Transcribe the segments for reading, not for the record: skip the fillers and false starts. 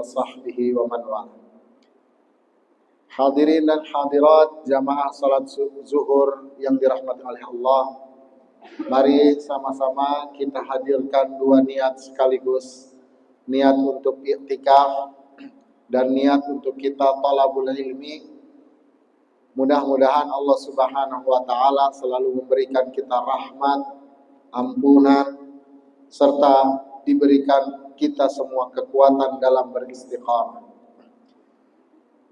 sahbihi wa man wala. Hadirin dan hadirat jamaah salat zuhur yang dirahmati oleh Allah, mari sama-sama kita hadirkan dua niat sekaligus, niat untuk i'tikaf dan niat untuk kita talabul ilmi. Mudah-mudahan Allah Subhanahu wa taala selalu memberikan kita rahmat, ampunan, serta diberikan kita semua kekuatan dalam beristiqamah.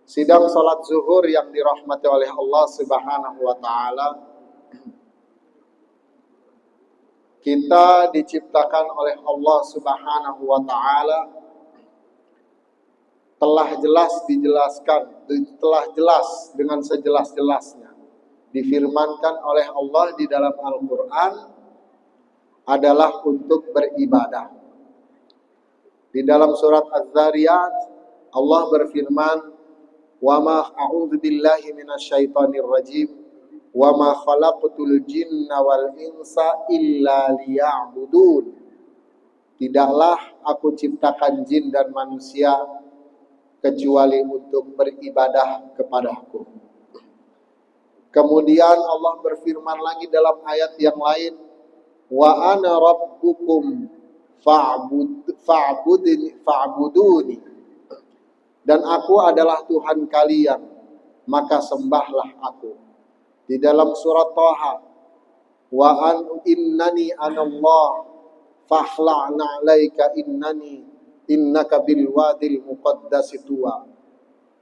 Sidang salat zuhur yang dirahmati oleh Allah Subhanahu wa taala, kita diciptakan oleh Allah Subhanahu wa taala, telah jelas dengan sejelas-jelasnya difirmankan oleh Allah di dalam Al-Qur'an adalah untuk beribadah. Di dalam surat Az-Zariyat Allah berfirman, "Wa ma a'udzu billahi minasyaitonir rajim wa ma khalaqtul jinna wal insa illa liya'budun." Tidaklah aku ciptakan jin dan manusia kecuali untuk beribadah kepadaku. Kemudian Allah berfirman lagi dalam ayat yang lain, "Wa ana rabbukum fa'buduni." Dan aku adalah Tuhan kalian, maka sembahlah aku. Di dalam surat Thaha, "Wa innani anallah fakhla'na 'alaika innaka bil wadil muqaddasi tuwa.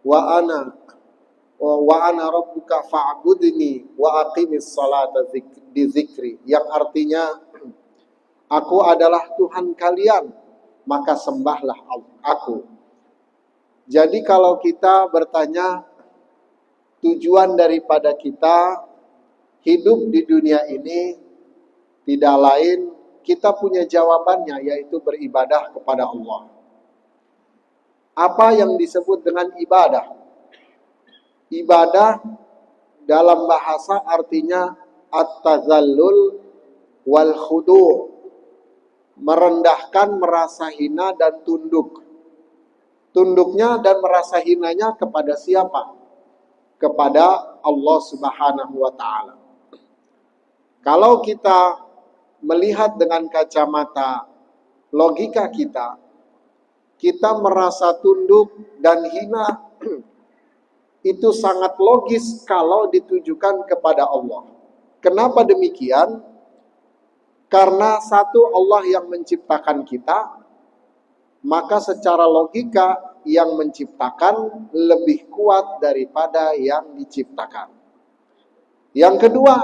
Wa ana rabbuka fa'budni wa aqimis salata di zikri." Yang artinya, aku adalah Tuhan kalian, maka sembahlah aku. Jadi kalau kita bertanya tujuan daripada kita hidup di dunia ini, tidak lain kita punya jawabannya, yaitu beribadah kepada Allah. Apa yang disebut dengan ibadah? Ibadah dalam bahasa artinya at-tazallul wal khudu', merendahkan, merasa hina dan tunduk. Tunduknya dan merasa hinanya kepada siapa? Kepada Allah Subhanahu wa taala. Kalau kita melihat dengan kacamata logika kita merasa tunduk dan hina itu sangat logis kalau ditujukan kepada Allah. Kenapa demikian? Karena satu, Allah yang menciptakan kita, maka secara logika yang menciptakan lebih kuat daripada yang diciptakan. Yang kedua,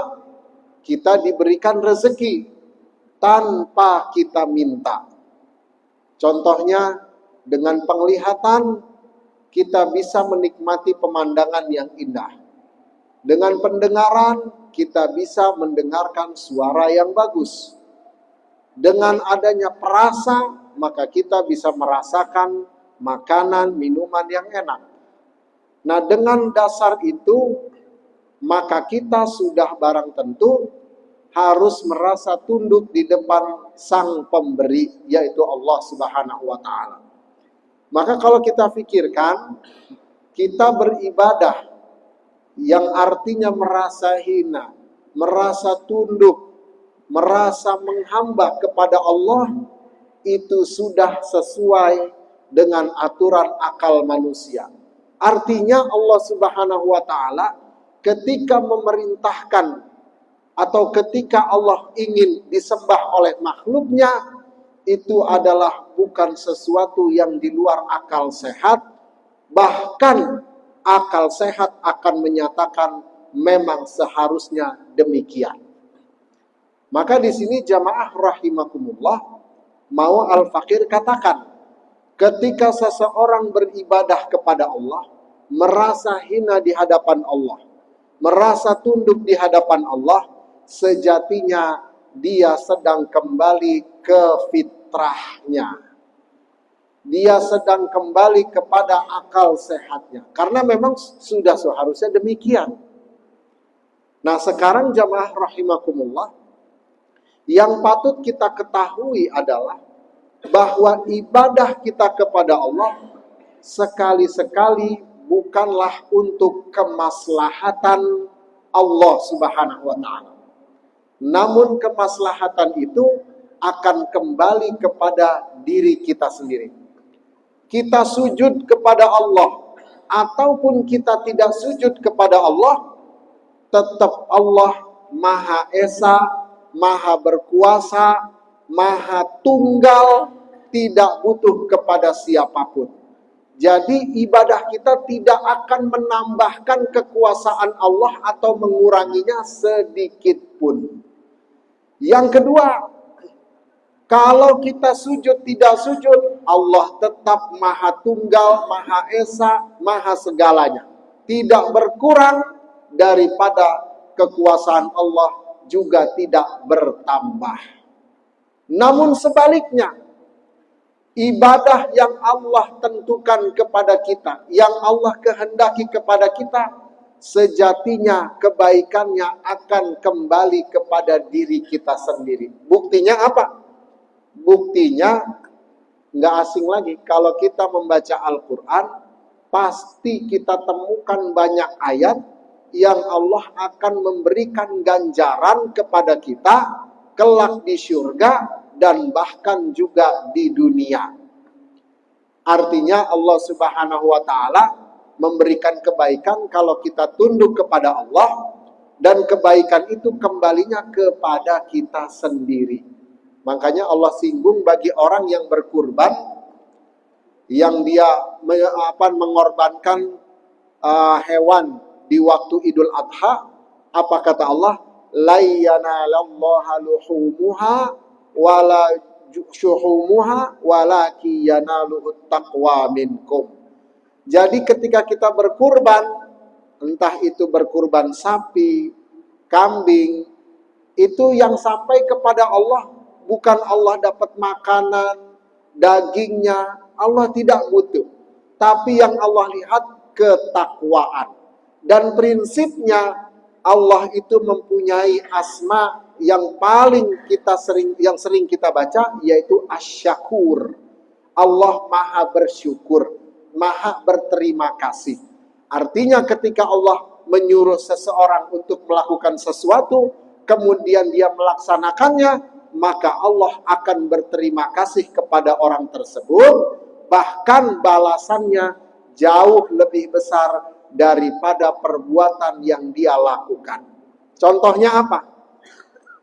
kita diberikan rezeki tanpa kita minta. Contohnya, dengan penglihatan kita bisa menikmati pemandangan yang indah. Dengan pendengaran kita bisa mendengarkan suara yang bagus. Dengan adanya perasa, maka kita bisa merasakan makanan, minuman yang enak. Nah, dengan dasar itu, maka kita sudah barang tentu harus merasa tunduk di depan sang pemberi, yaitu Allah Subhanahu wa ta'ala. Maka kalau kita pikirkan, kita beribadah yang artinya merasa hina, merasa tunduk, merasa menghamba kepada Allah, itu sudah sesuai dengan aturan akal manusia. Artinya Allah Subhanahu wa ta'ala ketika memerintahkan atau ketika Allah ingin disembah oleh makhluknya, itu adalah bukan sesuatu yang di luar akal sehat. Bahkan akal sehat akan menyatakan memang seharusnya demikian. Maka di sini jamaah rahimakumullah, mau Al-Fakir katakan, ketika seseorang beribadah kepada Allah, merasa hina di hadapan Allah, merasa tunduk di hadapan Allah, sejatinya dia sedang kembali ke fitrahnya. Dia sedang kembali kepada akal sehatnya. Karena memang sudah seharusnya demikian. Nah, sekarang jamaah rahimakumullah, yang patut kita ketahui adalah bahwa ibadah kita kepada Allah sekali-sekali bukanlah untuk kemaslahatan Allah Subhanahu wa taala. Namun kemaslahatan itu akan kembali kepada diri kita sendiri. Kita sujud kepada Allah ataupun kita tidak sujud kepada Allah, tetap Allah Maha Esa, Maha Berkuasa, Maha Tunggal, tidak butuh kepada siapapun. Jadi ibadah kita tidak akan menambahkan kekuasaan Allah atau menguranginya sedikit pun. Yang kedua, kalau kita sujud tidak sujud, Allah tetap Maha Tunggal, Maha Esa, Maha segalanya. Tidak berkurang daripada kekuasaan Allah, juga tidak bertambah. Namun sebaliknya, ibadah yang Allah tentukan kepada kita, yang Allah kehendaki kepada kita, sejatinya kebaikannya akan kembali kepada diri kita sendiri. Buktinya apa? Buktinya nggak asing lagi. Kalau kita membaca Al-Quran, pasti kita temukan banyak ayat yang Allah akan memberikan ganjaran kepada kita kelak di surga dan bahkan juga di dunia. Artinya Allah Subhanahu wa taala memberikan kebaikan kalau kita tunduk kepada Allah, dan kebaikan itu kembalinya kepada kita sendiri. Makanya Allah singgung bagi orang yang berkurban, yang dia mengorbankan hewan di waktu Idul Adha. Apa kata Allah? La yanalallaha luhumuha wala syuhumuha walaki yanaluhut taqwa minkum. Jadi ketika kita berkurban, entah itu berkurban sapi, kambing, itu yang sampai kepada Allah, bukan Allah dapat makanan, dagingnya, Allah tidak butuh. Tapi yang Allah lihat ketakwaan. Dan prinsipnya Allah itu mempunyai asma yang sering kita baca, yaitu Asy-Syakur. Allah Maha bersyukur, Maha berterima kasih. Artinya ketika Allah menyuruh seseorang untuk melakukan sesuatu, kemudian dia melaksanakannya, maka Allah akan berterima kasih kepada orang tersebut, bahkan balasannya jauh lebih besar daripada perbuatan yang dia lakukan. Contohnya apa?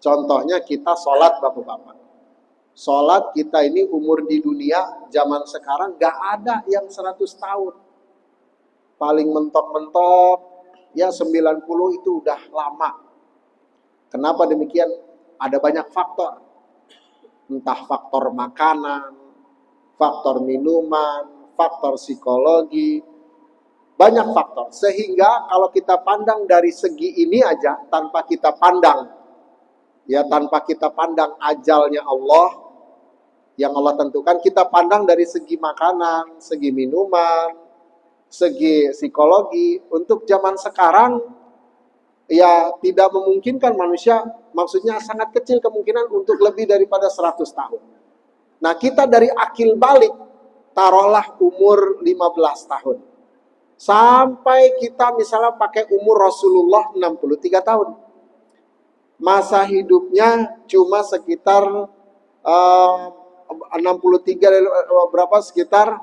Contohnya kita sholat, bapak-bapak. Sholat kita ini umur di dunia zaman sekarang gak ada yang 100 tahun. Paling mentok-mentok ya 90 itu udah lama. Kenapa demikian? Ada banyak faktor. Entah faktor makanan, faktor minuman, faktor psikologi, banyak faktor. Sehingga kalau kita pandang dari segi ini aja, tanpa kita pandang ajalnya Allah, yang Allah tentukan, kita pandang dari segi makanan, segi minuman, segi psikologi. Untuk zaman sekarang, ya tidak memungkinkan manusia, maksudnya sangat kecil kemungkinan untuk lebih daripada 100 tahun. Nah, kita dari akil balik, taruhlah umur 15 tahun. Sampai kita misalnya pakai umur Rasulullah 63 tahun. Masa hidupnya cuma sekitar 63 berapa, sekitar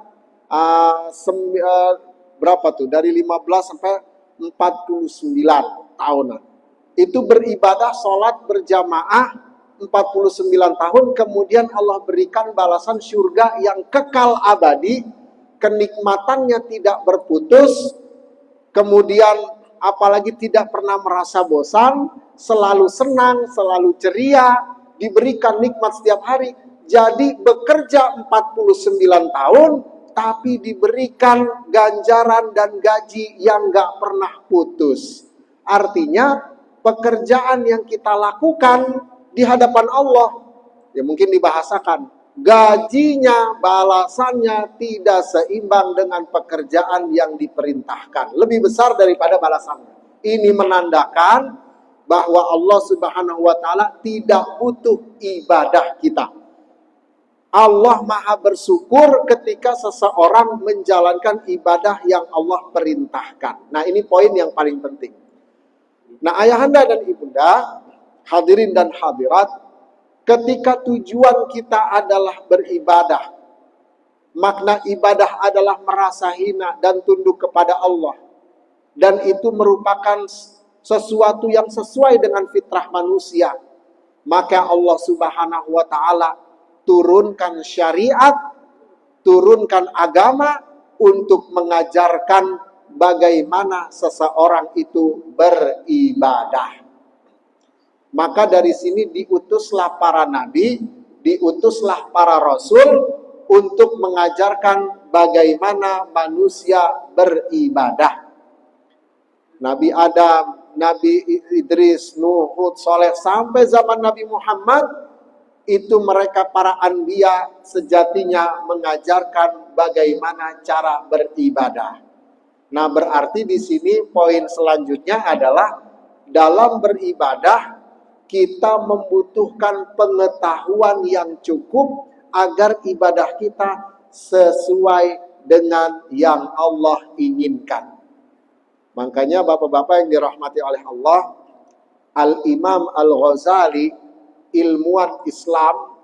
berapa tuh, dari 15 sampai 49 tahunan. Itu beribadah sholat berjamaah 49 tahun, kemudian Allah berikan balasan surga yang kekal abadi, kenikmatannya tidak berputus, kemudian apalagi tidak pernah merasa bosan, selalu senang, selalu ceria, diberikan nikmat setiap hari. Jadi bekerja 49 tahun, tapi diberikan ganjaran dan gaji yang gak pernah putus. Artinya pekerjaan yang kita lakukan di hadapan Allah, ya mungkin dibahasakan, gajinya, balasannya tidak seimbang dengan pekerjaan yang diperintahkan. Lebih besar daripada balasannya. Ini menandakan bahwa Allah Subhanahu wa ta'ala tidak butuh ibadah kita. Allah maha bersyukur ketika seseorang menjalankan ibadah yang Allah perintahkan. Nah, ini poin yang paling penting. Nah, ayahanda dan ibunda, hadirin dan hadirat, ketika tujuan kita adalah beribadah, makna ibadah adalah merasa hina dan tunduk kepada Allah. Dan itu merupakan sesuatu yang sesuai dengan fitrah manusia. Maka Allah Subhanahu wa ta'ala turunkan syariat, turunkan agama untuk mengajarkan bagaimana seseorang itu beribadah. Maka dari sini diutuslah para nabi, diutuslah para rasul untuk mengajarkan bagaimana manusia beribadah. Nabi Adam, Nabi Idris, Nuh, Hud, Saleh, sampai zaman Nabi Muhammad, itu mereka para anbiya sejatinya mengajarkan bagaimana cara beribadah. Nah, berarti di sini poin selanjutnya adalah dalam beribadah kita membutuhkan pengetahuan yang cukup agar ibadah kita sesuai dengan yang Allah inginkan. Makanya bapak-bapak yang dirahmati oleh Allah, Al-Imam Al-Ghazali, ilmuwan Islam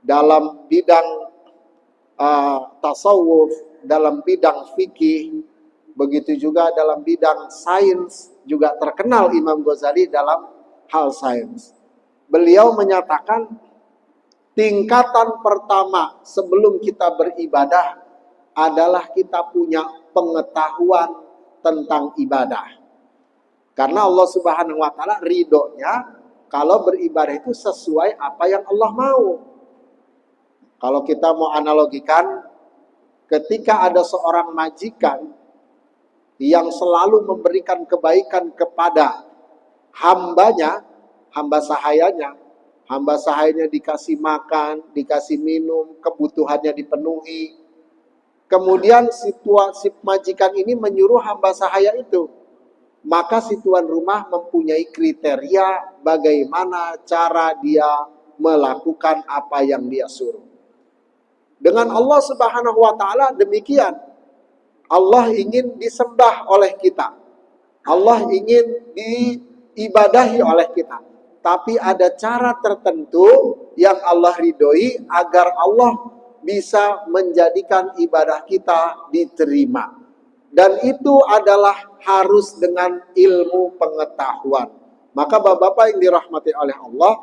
dalam bidang tasawuf, dalam bidang fikih, begitu juga dalam bidang sains, juga terkenal Imam Ghazali dalam hal sains. Beliau menyatakan tingkatan pertama sebelum kita beribadah adalah kita punya pengetahuan tentang ibadah. Karena Allah Subhanahu wa ta'ala ridhonya kalau beribadah itu sesuai apa yang Allah mau. Kalau kita mau analogikan, ketika ada seorang majikan yang selalu memberikan kebaikan kepada hambanya, hamba sahayanya dikasih makan, dikasih minum, kebutuhannya dipenuhi. Kemudian si majikan ini menyuruh hamba sahaya itu, maka si tuan rumah mempunyai kriteria bagaimana cara dia melakukan apa yang dia suruh. Dengan Allah Subhanahu wa ta'ala demikian. Allah ingin disembah oleh kita. Allah ingin diibadahi oleh kita. Tapi ada cara tertentu yang Allah ridhoi agar Allah bisa menjadikan ibadah kita diterima. Dan itu adalah harus dengan ilmu pengetahuan. Maka bapak-bapak yang dirahmati oleh Allah,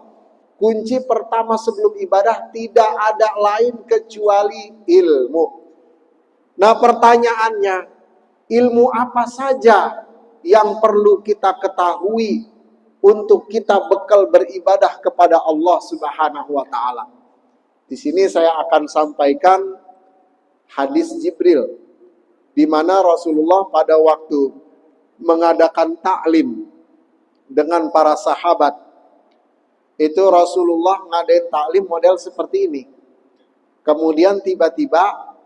kunci pertama sebelum ibadah tidak ada lain kecuali ilmu. Nah, pertanyaannya, ilmu apa saja yang perlu kita ketahui untuk kita bekal beribadah kepada Allah Subhanahu wa ta'ala? Di sini saya akan sampaikan hadis Jibril, di mana Rasulullah pada waktu mengadakan taklim dengan para sahabat, itu Rasulullah ngadain taklim model seperti ini. Kemudian tiba-tiba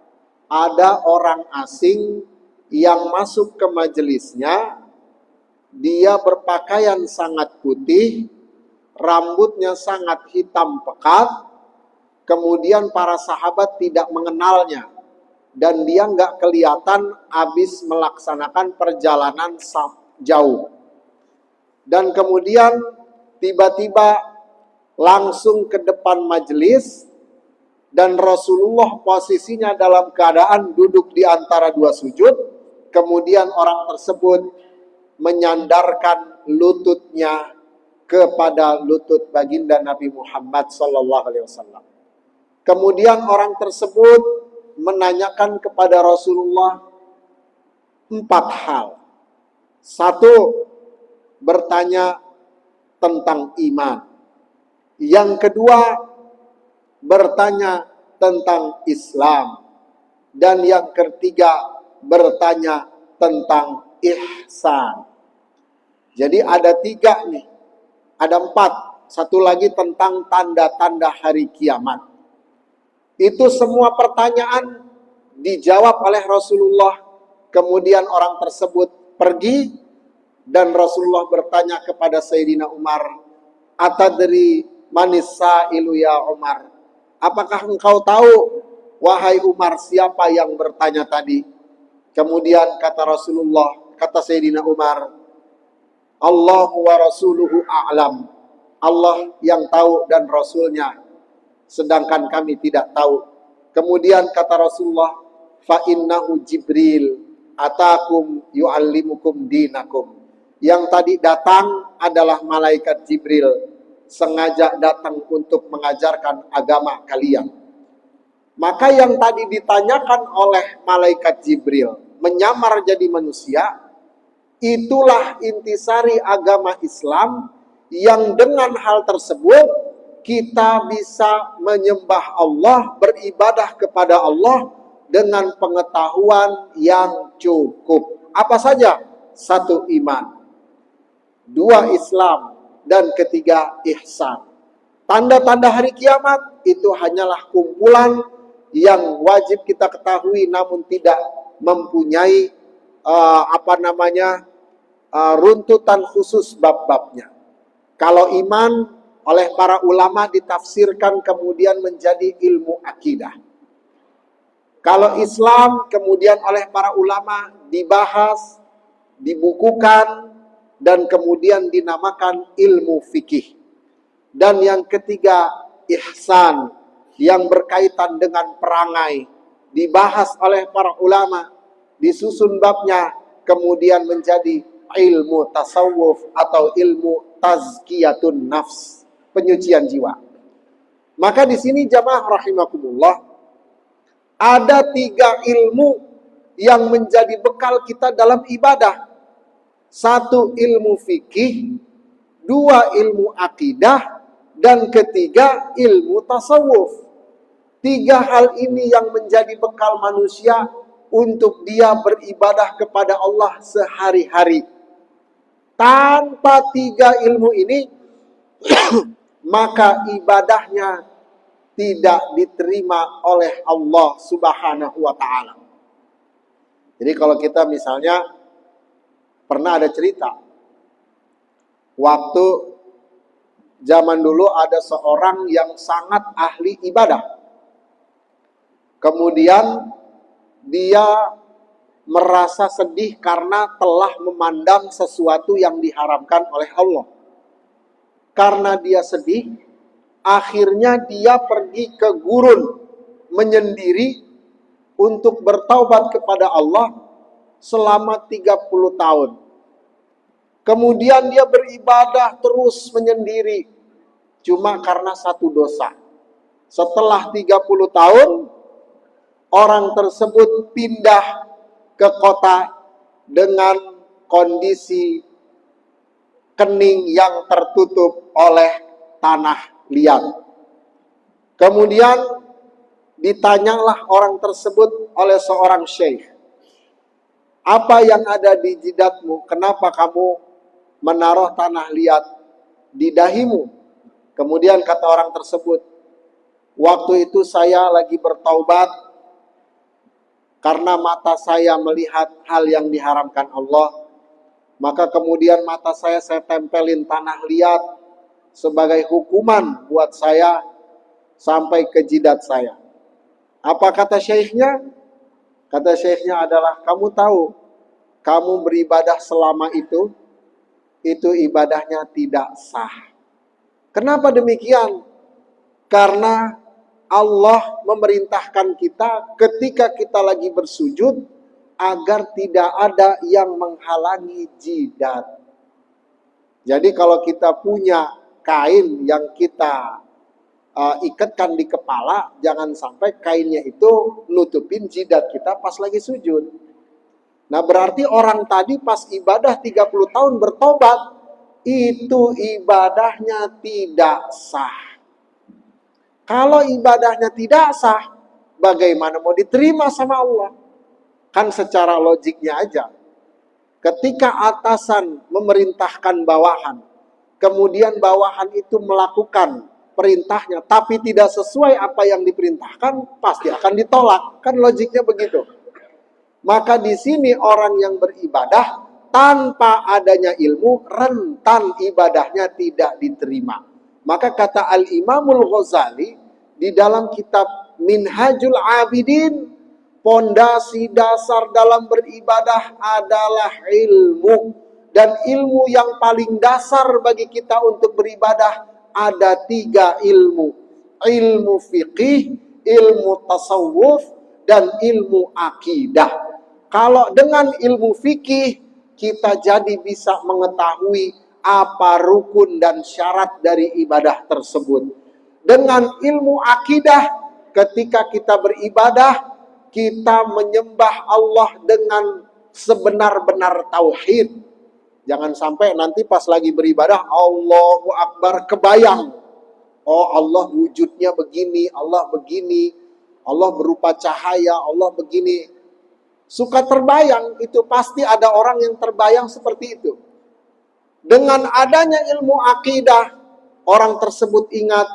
ada orang asing yang masuk ke majelisnya. Dia berpakaian sangat putih, rambutnya sangat hitam pekat. Kemudian para sahabat tidak mengenalnya. Dan dia nggak kelihatan habis melaksanakan perjalanan jauh. Dan kemudian tiba-tiba langsung ke depan majelis, dan Rasulullah posisinya dalam keadaan duduk di antara dua sujud. Kemudian orang tersebut menyandarkan lututnya kepada lutut baginda Nabi Muhammad SAW. Kemudian orang tersebut menanyakan kepada Rasulullah 4 hal. 1, bertanya tentang iman. Yang kedua, bertanya tentang Islam. Dan yang ketiga, bertanya tentang ihsan. Jadi ada 3 nih. Ada 4. 1 lagi tentang tanda-tanda hari kiamat. Itu semua pertanyaan dijawab oleh Rasulullah. Kemudian orang tersebut pergi, dan Rasulullah bertanya kepada Sayyidina Umar, "Atadri manis sa'ilu ya Umar?" apakah engkau tahu, wahai Umar, siapa yang bertanya tadi? Kemudian kata Rasulullah, kata Sayyidina Umar, Allah wa rasuluhu a'lam. Allah yang tahu dan Rasulnya, sedangkan kami tidak tahu. Kemudian kata Rasulullah, fa innahu Jibril atakum yu'allimukum dinakum. Yang tadi datang adalah malaikat Jibril, sengaja datang untuk mengajarkan agama kalian. Maka yang tadi ditanyakan oleh malaikat Jibril, menyamar jadi manusia, itulah intisari agama Islam, yang dengan hal tersebut kita bisa menyembah Allah, beribadah kepada Allah dengan pengetahuan yang cukup. Apa saja? 1, iman. 2, Islam. Dan 3, ihsan. Tanda-tanda hari kiamat itu hanyalah kumpulan yang wajib kita ketahui namun tidak mempunyai runtutan khusus bab-babnya. Kalau iman oleh para ulama ditafsirkan kemudian menjadi ilmu akidah. Kalau Islam kemudian oleh para ulama dibahas, dibukukan, dan kemudian dinamakan ilmu fikih. Dan yang 3, ihsan, yang berkaitan dengan perangai, dibahas oleh para ulama, disusun babnya, kemudian menjadi ilmu tasawuf atau ilmu tazkiyatun nafs, penyucian jiwa. Maka di sini jamaah rahimakumullah, ada 3 ilmu yang menjadi bekal kita dalam ibadah. 1, ilmu fikih, 2, ilmu akidah, dan 3, ilmu tasawuf. 3 hal ini yang menjadi bekal manusia untuk dia beribadah kepada Allah sehari-hari. Tanpa 3 ilmu ini, maka ibadahnya tidak diterima oleh Allah Subhanahu wa ta'ala. Jadi kalau kita misalnya pernah ada cerita, waktu zaman dulu ada seorang yang sangat ahli ibadah. Kemudian dia merasa sedih karena telah memandang sesuatu yang diharamkan oleh Allah. Karena dia sedih, akhirnya dia pergi ke gurun menyendiri untuk bertaubat kepada Allah selama 30 tahun. Kemudian dia beribadah terus menyendiri, cuma karena 1 dosa. Setelah 30 tahun, orang tersebut pindah ke kota dengan kondisi kening yang tertutup oleh tanah liat. Kemudian ditanyalah orang tersebut oleh seorang syekh, apa yang ada di jidatmu? Kenapa kamu menaruh tanah liat di dahimu? Kemudian kata orang tersebut, waktu itu saya lagi bertaubat karena mata saya melihat hal yang diharamkan Allah. Maka kemudian mata saya tempelin tanah liat sebagai hukuman buat saya sampai ke jidat saya. Apa kata syekhnya? Kata syekhnya adalah, kamu tahu, kamu beribadah selama itu ibadahnya tidak sah. Kenapa demikian? Karena Allah memerintahkan kita ketika kita lagi bersujud agar tidak ada yang menghalangi jidat. Jadi kalau kita punya kain yang kita ikatkan di kepala, jangan sampai kainnya itu nutupin jidat kita pas lagi sujud. Nah berarti orang tadi pas ibadah 30 tahun bertobat, itu ibadahnya tidak sah. Kalau ibadahnya tidak sah, bagaimana mau diterima sama Allah? Kan secara logiknya aja. Ketika atasan memerintahkan bawahan, kemudian bawahan itu melakukan perintahnya, tapi tidak sesuai apa yang diperintahkan, pasti akan ditolak. Kan logiknya begitu. Maka di sini orang yang beribadah tanpa adanya ilmu, rentan ibadahnya tidak diterima. Maka kata Al-Imamul Ghazali, di dalam kitab Minhajul Abidin, pondasi dasar dalam beribadah adalah ilmu. Dan ilmu yang paling dasar bagi kita untuk beribadah ada 3 ilmu. Ilmu fiqih, ilmu tasawuf, dan ilmu akidah. Kalau dengan ilmu fikih, kita jadi bisa mengetahui apa rukun dan syarat dari ibadah tersebut. Dengan ilmu akidah, ketika kita beribadah, kita menyembah Allah dengan sebenar-benar tauhid. Jangan sampai nanti pas lagi beribadah, Allahu Akbar, kebayang. Oh, Allah wujudnya begini, Allah begini, Allah berupa cahaya, Allah begini. Suka terbayang, itu pasti ada orang yang terbayang seperti itu. Dengan adanya ilmu akidah, orang tersebut ingat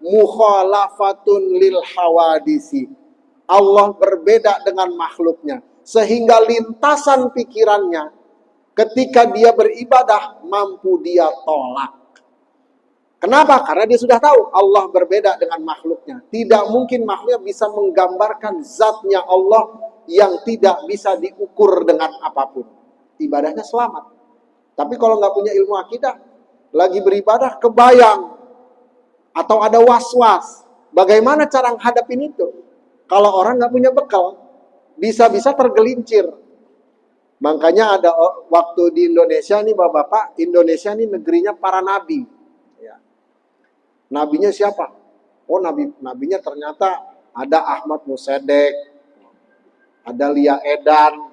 mukhalafatun lil hawadisi. Allah berbeda dengan makhluknya, sehingga lintasan pikirannya ketika dia beribadah mampu dia tolak. Kenapa? Karena dia sudah tahu Allah berbeda dengan makhluknya. Tidak mungkin makhluknya bisa menggambarkan zatnya Allah yang tidak bisa diukur dengan apapun. Ibadahnya selamat. Tapi kalau nggak punya ilmu akidah, lagi beribadah kebayang atau ada was-was. Bagaimana cara menghadapin itu? Kalau orang nggak punya bekal, bisa-bisa tergelincir. Makanya ada waktu di Indonesia nih Bapak-bapak, Indonesia nih negerinya para nabi. Ya. Nabinya siapa? Oh, nabinya ternyata ada Ahmad Musedek, ada Lia Edan.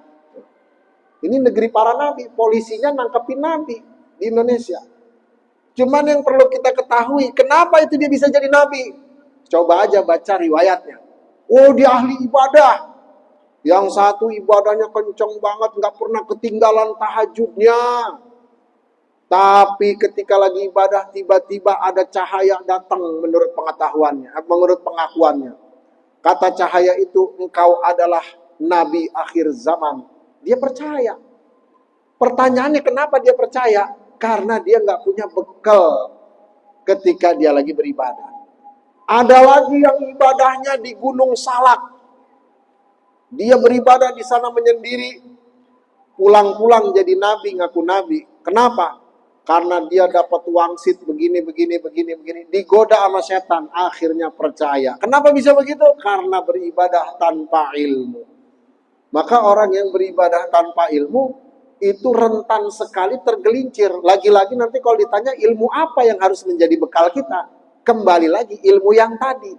Ini negeri para nabi, polisinya nangkepin nabi di Indonesia. Cuman yang perlu kita ketahui, kenapa itu dia bisa jadi nabi? Coba aja baca riwayatnya. Oh, dia ahli ibadah. Yang satu ibadahnya kenceng banget, nggak pernah ketinggalan tahajudnya. Tapi ketika lagi ibadah, tiba-tiba ada cahaya datang menurut pengetahuannya, menurut pengakuannya. Kata cahaya itu, engkau adalah nabi akhir zaman. Dia percaya. Pertanyaannya kenapa dia percaya? Karena dia nggak punya bekal ketika dia lagi beribadah. Ada lagi yang ibadahnya di Gunung Salak. Dia beribadah di sana menyendiri, pulang-pulang jadi nabi, ngaku nabi. Kenapa? Karena dia dapat wangsit begini, digoda sama setan, akhirnya percaya. Kenapa bisa begitu? Karena beribadah tanpa ilmu. Maka orang yang beribadah tanpa ilmu, itu rentan sekali tergelincir. Lagi-lagi nanti kalau ditanya ilmu apa yang harus menjadi bekal kita, kembali lagi ilmu yang tadi.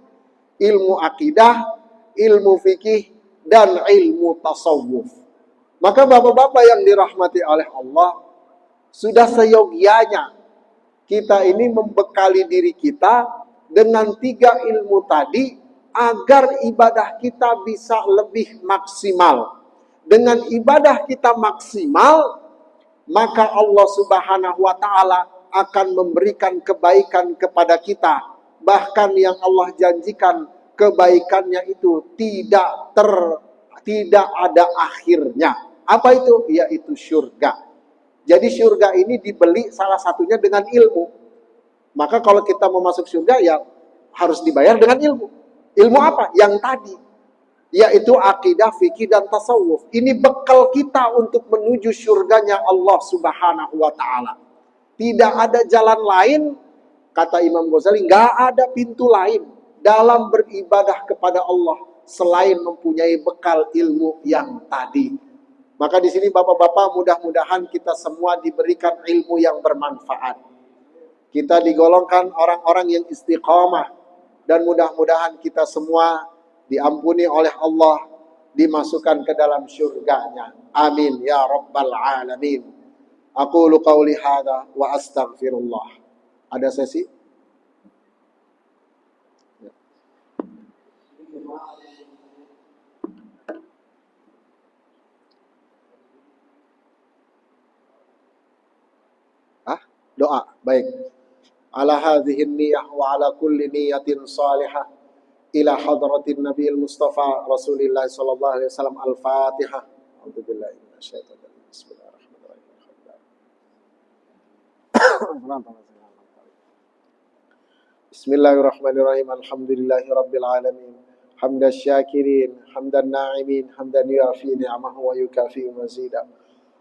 Ilmu akidah, ilmu fikih, dan ilmu tasawuf. Maka bapak-bapak yang dirahmati oleh Allah, sudah seyogianya kita ini membekali diri kita dengan 3 ilmu tadi agar ibadah kita bisa lebih maksimal. Dengan ibadah kita maksimal, maka Allah Subhanahu wa Ta'ala akan memberikan kebaikan kepada kita. Bahkan yang Allah janjikan, kebaikannya itu tidak ada akhirnya. Apa itu? Yaitu surga. Jadi surga ini dibeli salah satunya dengan ilmu. Maka kalau kita mau masuk surga ya harus dibayar dengan ilmu. Ilmu apa? Yang tadi. Yaitu akidah, fikih, dan tasawuf. Ini bekal kita untuk menuju surganya Allah Subhanahu wa Ta'ala. Tidak ada jalan lain, kata Imam Ghazali, nggak ada pintu lain dalam beribadah kepada Allah selain mempunyai bekal ilmu yang tadi. Maka di sini bapak-bapak, mudah-mudahan kita semua diberikan ilmu yang bermanfaat. Kita digolongkan orang-orang yang istiqamah, dan mudah-mudahan kita semua diampuni oleh Allah, dimasukkan ke dalam surganya. Amin ya rabbal alamin. Aqulu qauli hadza wa astaghfirullah. Ada sesi? Doa, baik. Ala hadhihi niyyah wa ala kulli niyatin salihah ila hadratin nabiyil mustafa rasulillah sallallahu alaihi wasallam. Al-Fatihah. A'udzubillahi minasyaitonir rajim. Bismillahirrahmanirrahim. Bismillahirrahmanirrahim. Alhamdulillahirabbil alamin. Hamdan syakirin, hamdan na'imin, hamdan yuafi ni'amahu wa yukafi mazida.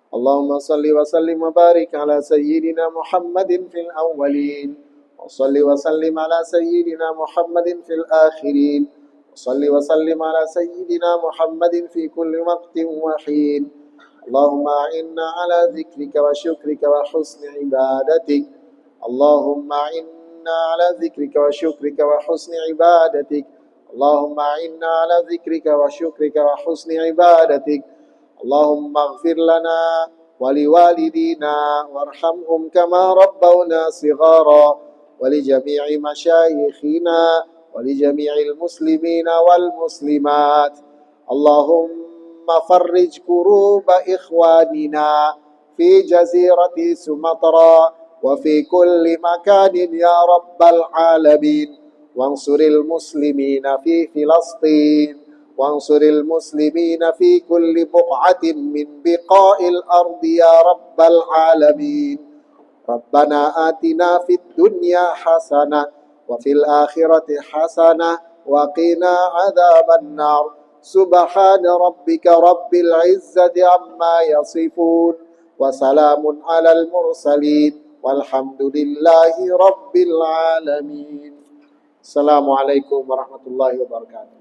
Allahumma salli wa sallim wa barik ala sayyidina Muhammadin fil awwalin. Wa salli wa sallim ala sayyidina Muhammadin fil akhirin. Wa salli wa sallim ala sayyidina Muhammadin fi kulli waqtin wa hin. Allahumma a'inna ala dzikrika wa syukrika wa husni ibadatik. Allahumma a'inna ala dzikrika wa syukrika wa husni ibadatik. Allahumma a'inna ala dzikrika wa syukrika wa husni ibadatik. Allahumma ighfir lana wa liwalidina warhamhum kama rabbawna shighara wa li jami'i masyayikhina wa li jami'il muslimina wal muslimat. Allahumma farrij kuruba ikhwanina fi jazirati Sumatra wa fi kulli makanin ya rabbal alamin. Wansuril muslimina fi Filastin وانصر المسلمين في كل بقعة من بقاع الأرض يا رب العالمين. ربنا آتنا في الدنيا حسنة وفي الآخرة حسنة وقنا عذاب النار. سبحان ربك رب العزة عما يصفون وسلام على المرسلين والحمد لله رب العالمين. السلام عليكم ورحمة الله وبركاته.